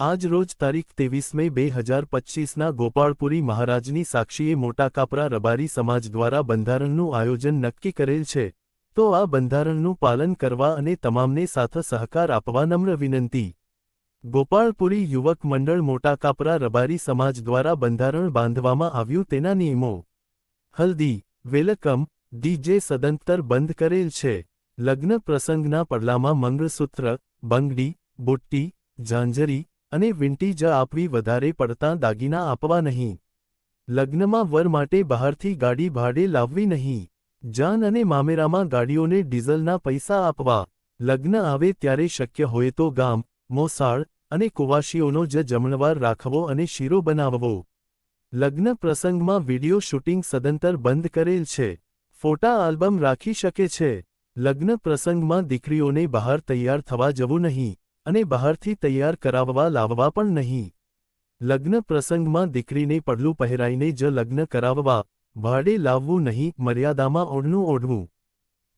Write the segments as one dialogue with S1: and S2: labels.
S1: આજ રોજ તારીખ 23 મે 2025ના ગોપાળપુરી મહારાજની સાક્ષીએ મોટા કાપરા રબારી સમાજ દ્વારા બંધારણનું આયોજન નક્કી કરેલ છે, તો આ બંધારણનું પાલન કરવા અને તમામને સાથ સહકાર આપવા નમ્ર વિનંતી. ગોપાળપુરી યુવક મંડળ મોટા કાપરા રબારી સમાજ દ્વારા બંધારણ બાંધવામાં આવ્યું તેના નિયમો. હલ્દી, વેલકમ, ડીજે સદંતર બંધ કરેલ છે. લગ્ન પ્રસંગના પડલામાં મંગળસૂત્ર, બંગડી, બુટ્ટી, ઝાંઝરી અને વીંટી જ આપવી, વધારે પડતા દાગીના આપવા નહીં. લગ્નમાં વર માટે બહારથી ગાડી ભાડે લાવવી નહીં. જાન અને મામેરામાં ગાડીઓને ડીઝલના પૈસા આપવા. લગ્ન આવે ત્યારે શક્ય હોય તો ગામ, મોસાળ અને કુવાશીઓનો જ જમણવાર રાખવો અને શીરો બનાવવો. લગ્ન પ્રસંગમાં વિડિયો શૂટિંગ સદંતર બંધ કરેલ છે. ફોટા આલ્બમ રાખી શકે છે. લગ્ન પ્રસંગમાં દીકરીઓને બહાર તૈયાર થવા જવું નહીં અને બહારથી તૈયાર કરાવવા લાવવા પણ નહીં. લગ્ન પ્રસંગમાં દીકરીને પડલું પહેરાઈને જ લગ્ન કરાવવા, ભાડે લાવવું નહીં. મર્યાદામાં ઓઢણું ઓઢવું.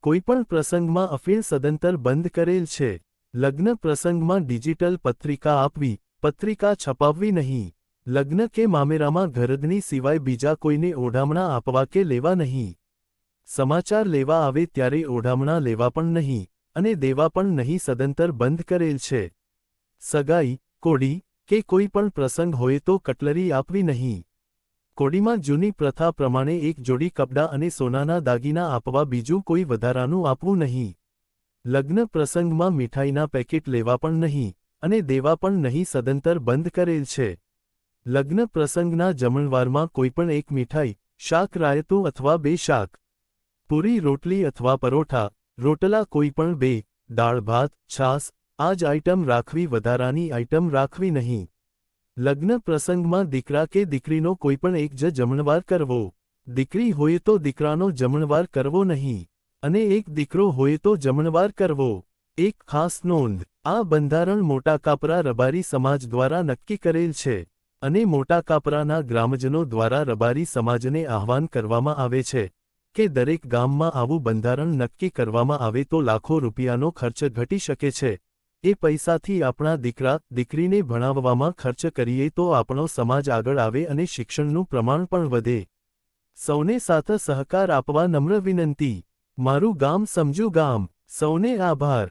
S1: કોઈપણ પ્રસંગમાં અફીણ સદંતર બંધ કરેલ છે. લગ્ન પ્રસંગમાં ડિજિટલ પત્રિકા આપવી, પત્રિકા છપાવવી નહીં. લગ્ન કે મામેરામાં ઘરધણી સિવાય બીજા કોઈને ઓઢામણા આપવા કે લેવા નહીં. સમાચાર લેવા આવે ત્યારે ઓઢામણા લેવા પણ નહીં અને દેવા પણ નહીં. સદંતર બંધ કરેલ છે. સગાઈ, કોડી કે કોઈ પણ પ્રસંગ હોય તો કટલરી આપવી નહીં. કોડીમાં જૂની પ્રથા પ્રમાણે એક જોડી કપડાં અને સોનાના દાગીના આપવા, બીજું કોઈ વધારાનું આપવું નહીં. લગ્ન પ્રસંગમાં મીઠાઈના પેકેટ લેવા પણ નહીં અને દેવા પણ નહીં. સદંતર બંધ કરેલ છે. લગ્ન પ્રસંગના જમણવારમાં કોઈપણ એક મીઠાઈ, શાક, રાયતું અથવા 2 શાક, પૂરી, રોટલી અથવા પરોઠા, રોટલા કોઈપણ 2, દાળ ભાત, છાસ આ જ આઇટમ રાખવી, વધારાની આઇટમ રાખવી નહીં. લગ્ન પ્રસંગમાં દીકરા કે દીકરીનો કોઈપણ એક જ જમણવાર કરવો. દીકરી હોય તો દીકરાનો જમણવાર કરવો નહીં અને એક દીકરો હોય તો જમણવાર કરવો. એક ખાસ નોંધ: આ બંધારણ મોટા કાપરા રબારી સમાજ દ્વારા નક્કી કરેલ છે અને મોટા કાપરાના ગ્રામજનો દ્વારા રબારી સમાજને આહ્વાન કરવામાં આવે છે કે દરેક ગામમાં આવું બંધારણ નક્કી કરવામાં આવે તો લાખો રૂપિયાનો ખર્ચ ઘટી શકે છે. એ પૈસાથી આપણા દીકરા દીકરીને ભણાવવામાં ખર્ચ કરીએ તો આપણો સમાજ આગળ આવે અને શિક્ષણનું પ્રમાણ પણ વધે. સૌને સાથ સહકાર આપવા નમ્ર વિનંતી. મારું ગામ સમજુ ગામ. સૌને આભાર.